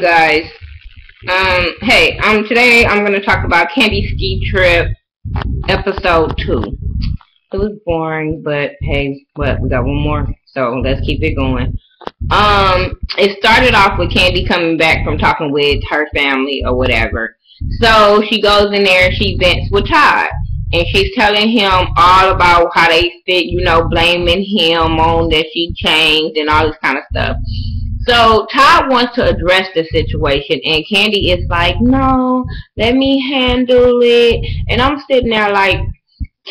guys? Hey, today I'm gonna talk about Kandi Ski Trip episode 2. It was boring, but hey, what, we got one more, so let's keep it going. It started off with Kandi coming back from talking with her family or whatever. So she goes in there and she vents with Todd. And she's telling him all about how they fit, blaming him on that she changed and all this kind of stuff. So Todd wants to address the situation, and Kandi is like, no, let me handle it. And I'm sitting there like,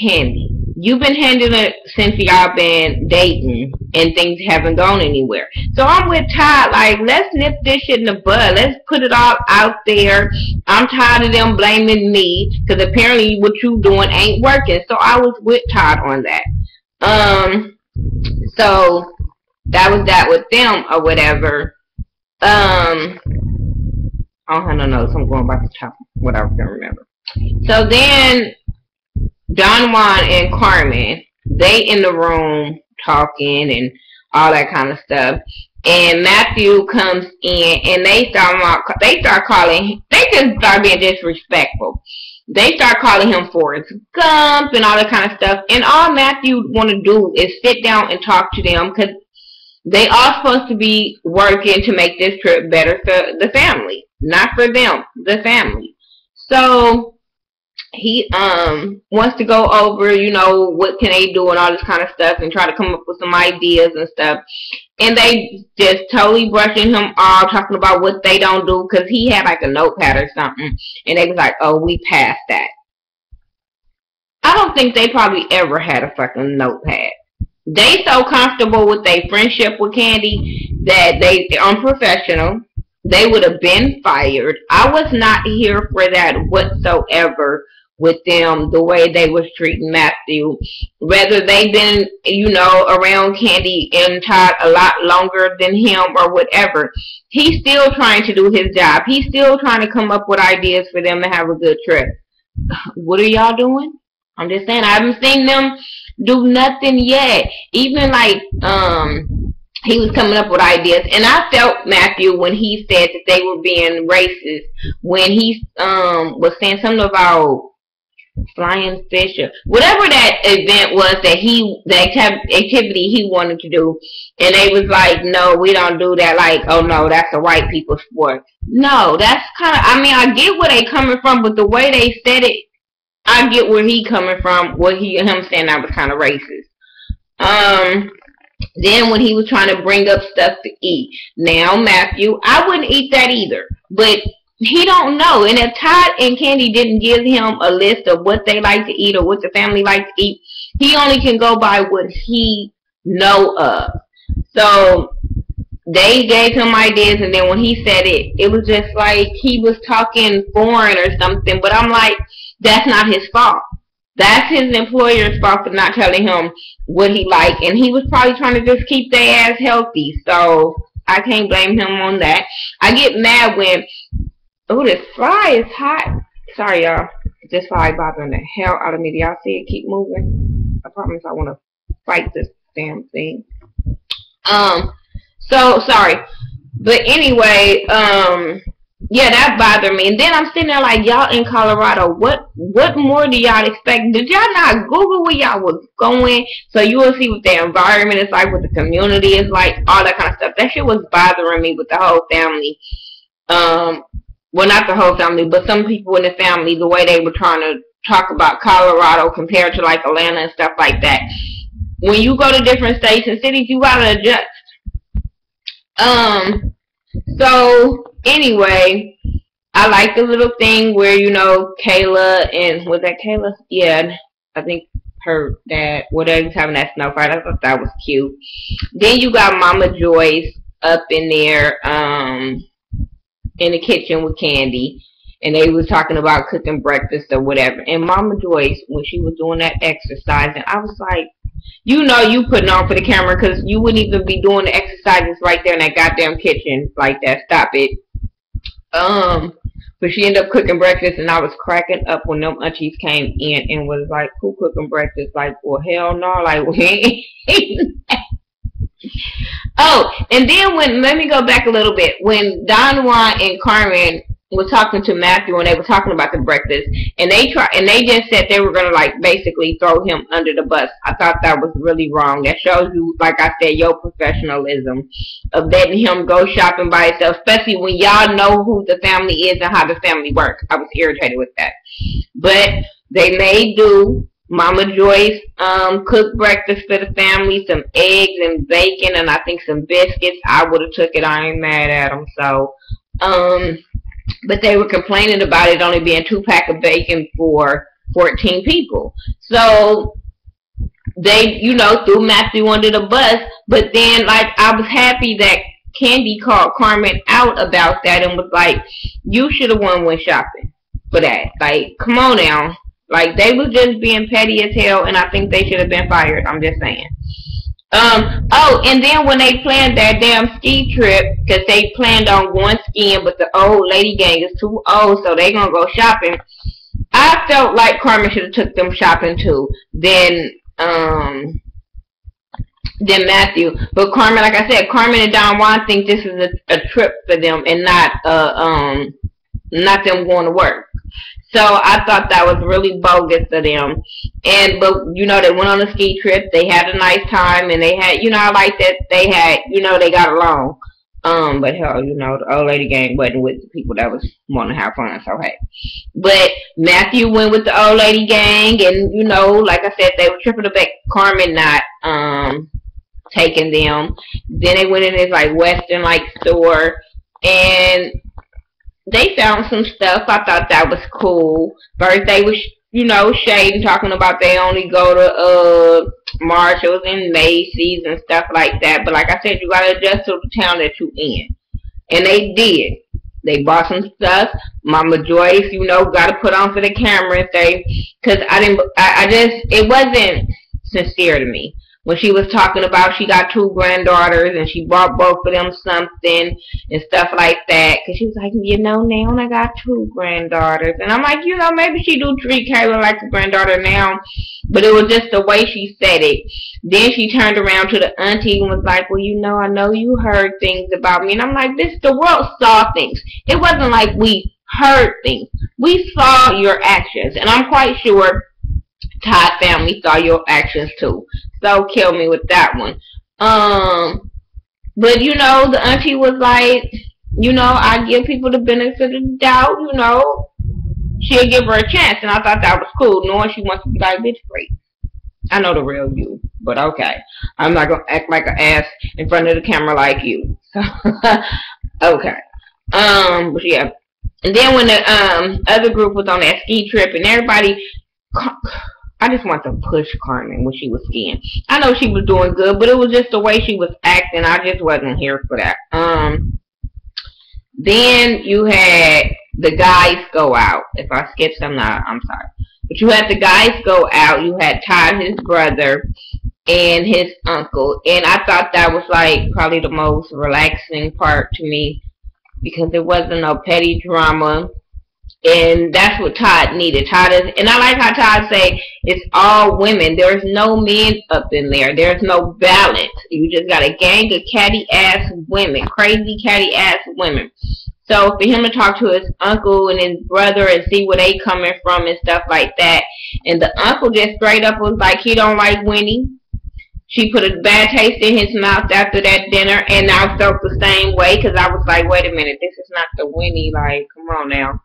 Kandi, you've been handling it since y'all been dating, and things haven't gone anywhere. So I'm with Todd, like, let's nip this shit in the bud. Let's put it all out there. I'm tired of them blaming me, because apparently what you doing ain't working. So I was with Todd on that. So that was that with them or whatever. I don't have no notes. I'm going back to top. Whatever I can remember. So then Don Juan and Carmen, they in the room talking and all that kind of stuff. And Matthew comes in and they start calling. They just start being disrespectful. They start calling him Forrest Gump and all that kind of stuff. And all Matthew want to do is sit down and talk to them, because they are supposed to be working to make this trip better for the family, not for them, the family. So he wants to go over, what can they do and all this kind of stuff, and try to come up with some ideas and stuff. And they just totally brushing him off, talking about what they don't do, because he had like a notepad or something, and they was like, oh, we passed that. I don't think they probably ever had a fucking notepad. They so comfortable with their friendship with Kandi that they're unprofessional. They would have been fired. I was not here for that whatsoever with them, the way they was treating Matthew. Whether they've been, around Kandi and Todd a lot longer than him or whatever, he's still trying to do his job. He's still trying to come up with ideas for them to have a good trip. What are y'all doing? I'm just saying, I haven't seen them do nothing yet. Even like he was coming up with ideas, and I felt Matthew when he said that they were being racist, when he was saying something about flying fish or whatever that event was, that activity he wanted to do, and they was like, no, we don't do that. Like, oh no, that's a white people sport. No, that's kind of, I get where they coming from, but the way they said it, I get where he coming from, him saying that was kind of racist. Then when he was trying to bring up stuff to eat. Now, Matthew, I wouldn't eat that either. But he don't know. And if Todd and Kandi didn't give him a list of what they like to eat or what the family likes to eat, he only can go by what he know of. So they gave him ideas, and then when he said it, it was just like he was talking foreign or something. But I'm like, that's not his fault. That's his employer's fault for not telling him what he liked. And he was probably trying to just keep their ass healthy. So I can't blame him on that. I get mad when, oh, this fly is hot. Sorry, y'all. This fly bothering the hell out of me. Do y'all see it keep moving? I promise I want to fight this damn thing. So sorry. But anyway, yeah, that bothered me. And then I'm sitting there like, y'all in Colorado, what more do y'all expect? Did y'all not Google where y'all was going so you will see what the environment is like, what the community is like, all that kind of stuff? That shit was bothering me with the whole family. Well, not the whole family, but some people in the family, the way they were trying to talk about Colorado compared to like Atlanta and stuff like that. When you go to different states and cities, you gotta adjust. So anyway, I like the little thing where, Kayla and, was that Kayla? Yeah, I think her dad, whatever, was having that snow fight. I thought that was cute. Then you got Mama Joyce up in there, in the kitchen with Kandi, and they was talking about cooking breakfast or whatever. And Mama Joyce, when she was doing that exercise, and I was like, you putting on for the camera, because you wouldn't even be doing the exercises right there in that goddamn kitchen like that. Stop it. But she ended up cooking breakfast, and I was cracking up when them aunties came in and was like, who cooking breakfast? Like, well, hell no. Like, we ain't Oh, and then let me go back a little bit. When Don Juan and Carmen was talking to Matthew and they were talking about the breakfast, and they just said they were gonna like basically throw him under the bus. I thought that was really wrong. That shows you, like I said, your professionalism of letting him go shopping by himself, especially when y'all know who the family is and how the family works. I was irritated with that, but they made do. Mama Joyce cooked breakfast for the family, some eggs and bacon, and I think some biscuits. I would have took it. I ain't mad at them. So, but they were complaining about it only being 2 pack of bacon for 14 people. So they, threw Matthew under the bus. But then, like, I was happy that Kandi called Carmen out about that and was like, "You should have went shopping for that. Like, come on now." Like, they was just being petty as hell, and I think they should have been fired. I'm just saying. Oh, and then when they planned their damn ski trip, because they planned on going skiing, but the old lady gang is too old, so they gonna go shopping. I felt like Carmen should have took them shopping too. Then Matthew. But Carmen, like I said, Carmen and Don Juan think this is a trip for them and not them going to work. So I thought that was really bogus of them. But they went on a ski trip. They had a nice time, and they had, I like that they had, they got along. But hell, the old lady gang wasn't with the people that was wanting to have fun. So hey, but Matthew went with the old lady gang, and like I said, they were tripping about Carmen not taking them. Then they went in this like Western like store, and they found some stuff. I thought that was cool. First they was, shading, talking about they only go to Marshalls and Macy's and stuff like that. But like I said, you gotta adjust to the town that you in. And they did. They bought some stuff. Mama Joyce, gotta put on for the camera if they, cause it wasn't sincere to me. When she was talking about she got 2 granddaughters and she bought both of them something and stuff like that. Because she was like, now I got 2 granddaughters. And I'm like, maybe she do treat Kayla like a granddaughter now. But it was just the way she said it. Then she turned around to the auntie and was like, well, I know you heard things about me. And I'm like, the world saw things. It wasn't like we heard things. We saw your actions. And I'm quite sure Todd family saw your actions too. So kill me with that one. But the auntie was like, I give people the benefit of the doubt, she'll give her a chance. And I thought that was cool, knowing she wants to be like, bitch, great. I know the real you, but okay. I'm not gonna act like an ass in front of the camera like you. So okay. But yeah. And then when the other group was on that ski trip and everybody, I just want to push Carmen when she was skiing. I know she was doing good, but it was just the way she was acting. I just wasn't here for that. Then you had the guys go out. If I skip some, I'm sorry. But you had the guys go out. You had Todd, his brother, and his uncle. And I thought that was like probably the most relaxing part to me because there wasn't no petty drama. And that's what Todd needed. Todd is, and I like how Todd say it's all women. There's no men up in there. There's no balance. You just got a gang of catty ass women, crazy catty ass women. So for him to talk to his uncle and his brother and see where they coming from and stuff like that, and the uncle just straight up was like he don't like Winnie. She put a bad taste in his mouth after that dinner, and I felt the same way because I was like, wait a minute, this is not the Winnie. Like, come on now.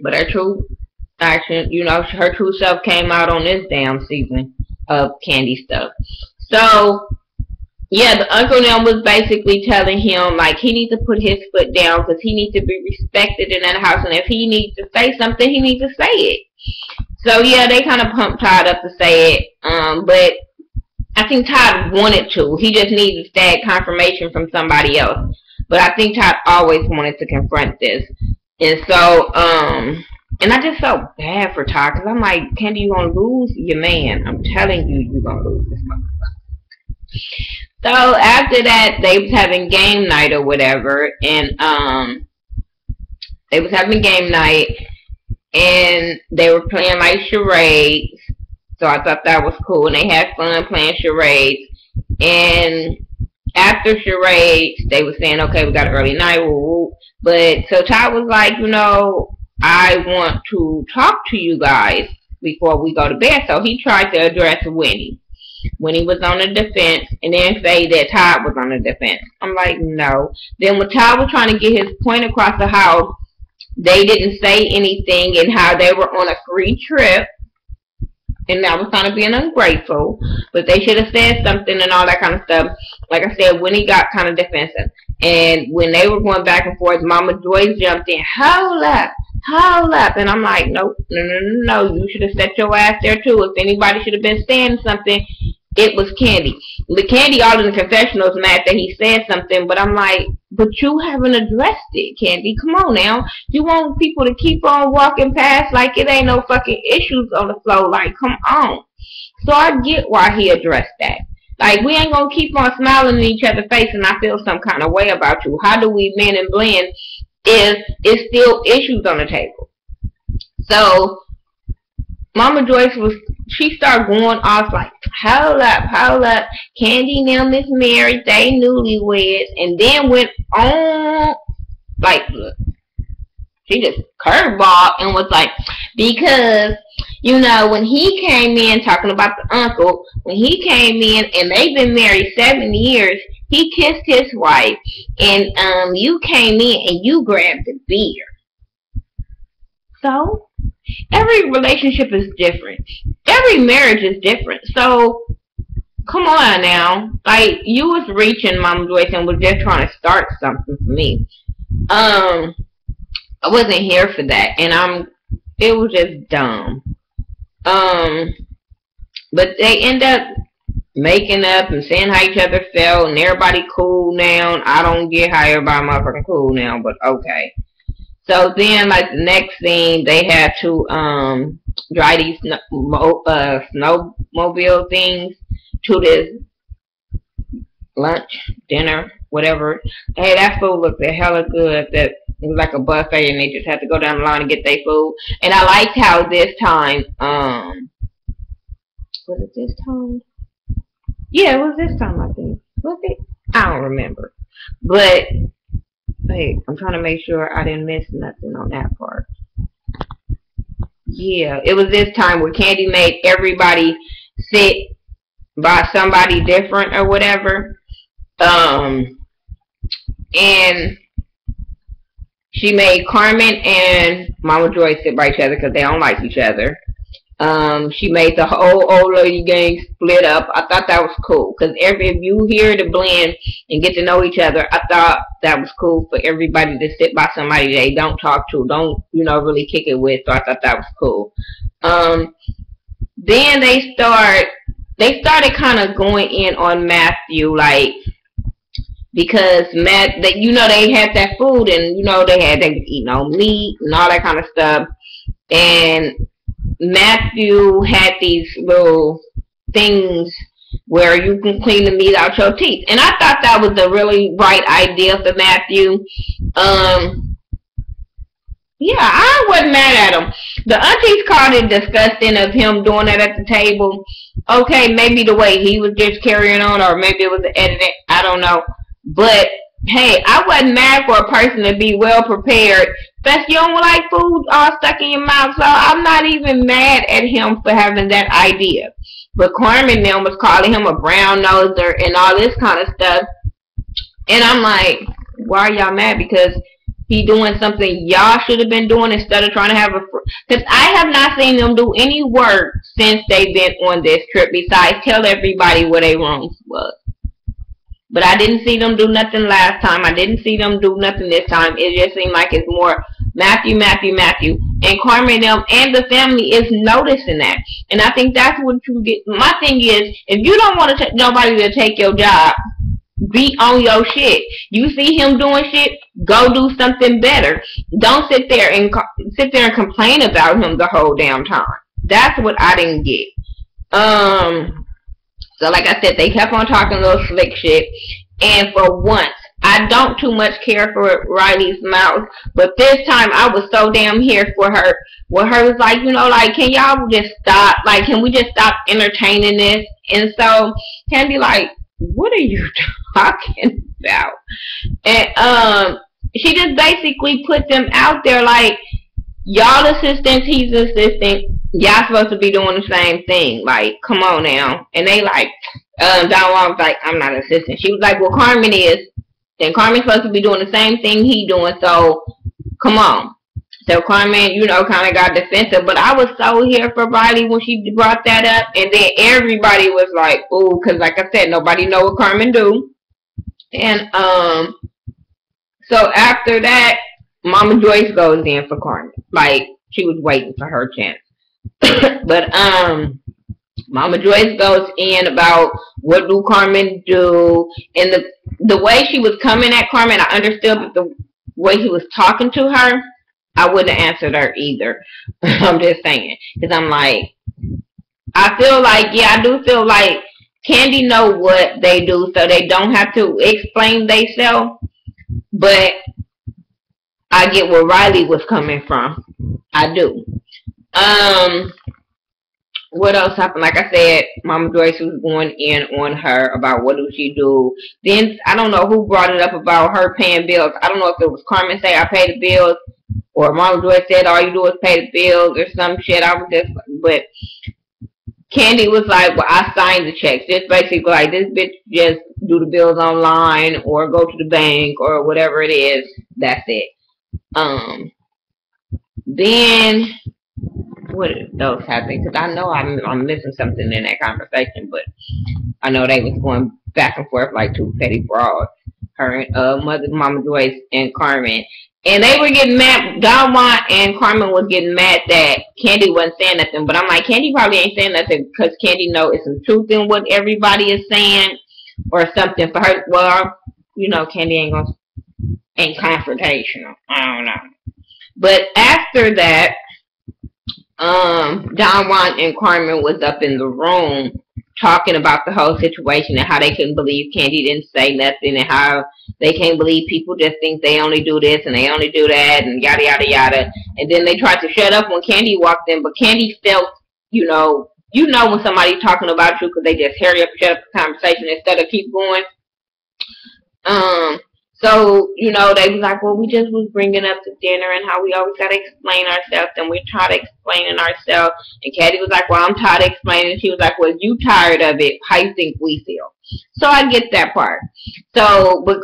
But her true action, her true self came out on this damn season of Kandi stuff. So, yeah, the uncle now was basically telling him, like, he needs to put his foot down because he needs to be respected in that house. And if he needs to say something, he needs to say it. So, yeah, they kind of pumped Todd up to say it. But I think Todd wanted to. He just needed that confirmation from somebody else. But I think Todd always wanted to confront this. And so, and I just felt bad for Todd because I'm like, Kandi, you gonna lose your man. I'm telling you, you're gonna lose this motherfucker. So after that, they was having game night or whatever, and they was having game night, and they were playing like charades. So I thought that was cool, and they had fun playing charades. And after charades, they were saying, okay, we got an early night, woo, woo. But so Ty was like, you know, I want to talk to you guys before we go to bed. So he tried to address Winnie when he was on the defense, and then say that Todd was on the defense. I'm like, no. Then when Todd was trying to get his point across the house, they didn't say anything, and how they were on a free trip, and that was kind of being ungrateful, but they should have said something and all that kind of stuff. Like I said, Winnie got kind of defensive, and when they were going back and forth, Mama Joyce jumped in, hold up, and I'm like, nope, no, you should have set your ass there too. If anybody should have been saying something, it was Kandi. The Kandi all in the confessionals mad that he said something, but I'm like, but you haven't addressed it, Kandi. Come on now. You want people to keep on walking past like it ain't no fucking issues on the floor. Like, come on. So I get why he addressed that. Like, we ain't gonna keep on smiling in each other's face and I feel some kind of way about you. How do we mend and blend if it's still issues on the table? So Mama Joyce she started going off like, hold up, Kandi and them is married, they newlyweds, and then went on like, she just curveball and was like, because, you know, when he came in talking about the uncle, when he came in and they've been married 7 years, he kissed his wife, and you came in and you grabbed the beer. So every relationship is different. Every marriage is different. So come on now. Like, you was reaching, Mama Joyce, and was just trying to start something for me. I wasn't here for that, and it was just dumb. But they end up making up and saying how each other felt, and everybody cool now. I don't get how everybody motherfucking cool now, but okay. So then, like, the next scene, they had to drive these snowmobile things to this lunch, dinner, whatever. Hey, that food looked a hella good. That it was like a buffet, and they just had to go down the line and get their food. And I liked how this time, was it this time? Yeah, it was this time, I think. Was it? I don't remember. But wait, I'm trying to make sure I didn't miss nothing on that part. Yeah, it was this time where Kandi made everybody sit by somebody different or whatever. And she made Carmen and Mama Joyce sit by each other because they don't like each other. She made the whole old lady gang split up. I thought that was cool because if you hear the blend and get to know each other, I thought that was cool for everybody to sit by somebody they don't talk to, don't, you know, really kick it with. So I thought that was cool. Then they started kind of going in on Matthew, like, because you know, they had that food, and you know, they was eating on meat and all that kind of stuff, and Matthew had these little things where you can clean the meat out your teeth, and I thought that was a really right idea for Matthew. Yeah, I wasn't mad at him. The aunties called it disgusting of him doing that at the table. Okay, maybe the way he was just carrying on, or maybe it was the editing, I don't know. But hey, I wasn't mad for a person to be well prepared. Especially you don't like food all stuck in your mouth. So I'm not even mad at him for having that idea. But Carmen then was calling him a brown noser and all this kind of stuff. And I'm like, why are y'all mad? Because he doing something y'all should have been doing instead of trying to have a... Because I have not seen them do any work since they've been on this trip besides tell everybody where their rooms was. But I didn't see them do nothing last time. I didn't see them do nothing this time. It just seemed like it's more Matthew. And Carmen and the family is noticing that. And I think that's what you get. My thing is, if you don't want nobody to take your job, be on your shit. You see him doing shit, go do something better. Don't sit there and complain about him the whole damn time. That's what I didn't get. So like I said, they kept on talking a little slick shit. And for once, I don't too much care for Riley's mouth. But this time, I was so damn here for her. Where her was like, you know, like, can y'all just stop? Like, can we just stop entertaining this? And so, Kandi like, what are you talking about? And she just basically put them out there like, y'all assistants, he's assistant, y'all supposed to be doing the same thing. Like, come on now. And they like, Don Juan was like, I'm not an assistant. She was like, well, Carmen is. Then Carmen's supposed to be doing the same thing he doing, so come on. So Carmen, you know, kind of got defensive, but I was so here for Riley when she brought that up, and then everybody was like, ooh, because like I said, nobody know what Carmen do. And so after that, Mama Joyce goes in for Carmen. Like, she was waiting for her chance. But Mama Joyce goes in about what do Carmen do, and the way she was coming at Carmen, I understood, but the way he was talking to her, I wouldn't have answered her either. I'm just saying, because I'm like, I feel like, yeah, I do feel like Kandi know what they do, so they don't have to explain themselves. But I get where Riley was coming from. I do. What else happened? Like I said, Mama Joyce was going in on her about what do she do. Then I don't know who brought it up about her paying bills. I don't know if it was Carmen say I pay the bills, or Mama Joyce said all you do is pay the bills or some shit. I was just, but Kandi was like, well, I signed the checks. Just basically like, this bitch just do the bills online or go to the bank or whatever it is. That's it. Then what else happened? Because I know I'm missing something in that conversation, but I know they was going back and forth like two petty frauds. Her and Mama Joyce and Carmen. And they were getting mad. Don Juan and Carmen was getting mad that Kandi wasn't saying nothing. But I'm like, Kandi probably ain't saying nothing because Kandi know it's some truth in what everybody is saying or something for her. Well, you know, Kandi ain't confrontational. I don't know. But after that, Don Juan and Carmen was up in the room talking about the whole situation and how they couldn't believe Kandi didn't say nothing and how they can't believe people just think they only do this and they only do that and yada yada yada. And then they tried to shut up when Kandi walked in, but Kandi felt, you know when somebody's talking about you because they just hurry up and shut up the conversation instead of keep going. So, you know, they was like, well, we just was bringing up the dinner and how we always got to explain ourselves, and we're tired of explaining ourselves. And Kandi was like, well, I'm tired of explaining. She was like, well, you tired of it. How you think we feel? So I get that part. So, but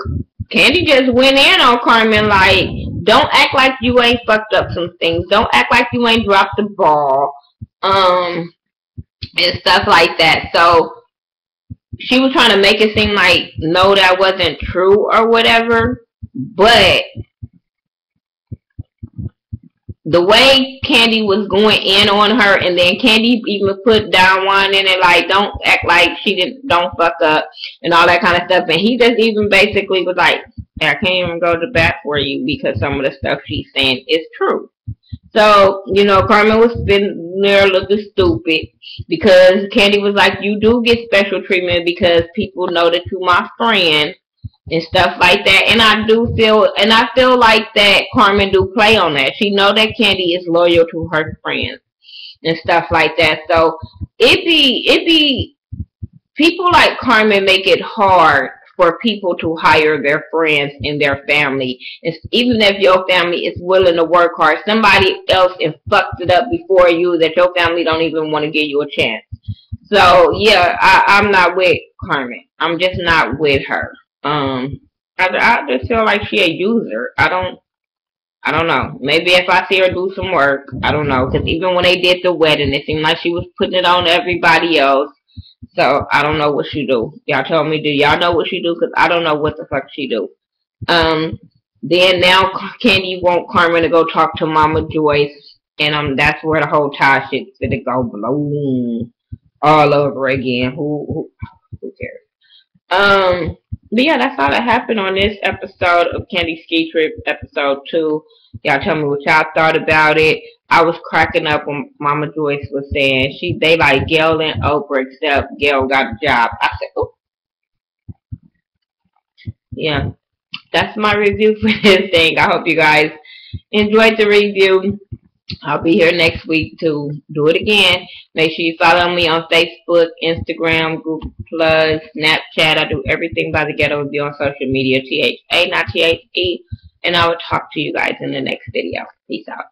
Kandi just went in on Carmen like, don't act like you ain't fucked up some things. Don't act like you ain't dropped the ball. And stuff like that. So she was trying to make it seem like, no, that wasn't true or whatever. But the way Kandi was going in on her, and then Kandi even put Don Juan in it, like, don't act like don't fuck up, and all that kind of stuff. And he just even basically was like, I can't even go to bat for you because some of the stuff she's saying is true. So, you know, Carmen was sitting there looking stupid because Kandi was like, you do get special treatment because people know that you're my friend and stuff like that. And I feel like that Carmen do play on that. She know that Kandi is loyal to her friends and stuff like that. So it be people like Carmen make it hard for people to hire their friends and their family. It's, even if your family is willing to work hard, somebody else has fucked it up before you that your family don't even want to give you a chance. So yeah, I'm not with Carmen. I'm just not with her. I just feel like she a user. I don't know. Maybe if I see her do some work, I don't know. Because even when they did the wedding, it seemed like she was putting it on everybody else. So, I don't know what she do. Y'all tell me, do y'all know what she do? Because I don't know what the fuck she do. Then now Kandi want Carmen to go talk to Mama Joyce. And that's where the whole tie shit's gonna go bloom all over again. Who cares? But yeah, that's all that happened on this episode of Kandi Ski Trip, episode 2. Y'all tell me what y'all thought about it. I was cracking up when Mama Joyce was saying they like Gail and Oprah, except Gail got a job. I said, oh. Yeah, that's my review for this thing. I hope you guys enjoyed the review. I'll be here next week to do it again. Make sure you follow me on Facebook, Instagram, Google Plus, Snapchat. I do everything by the Ghetto Review on social media. THA, not THE. And I will talk to you guys in the next video. Peace out.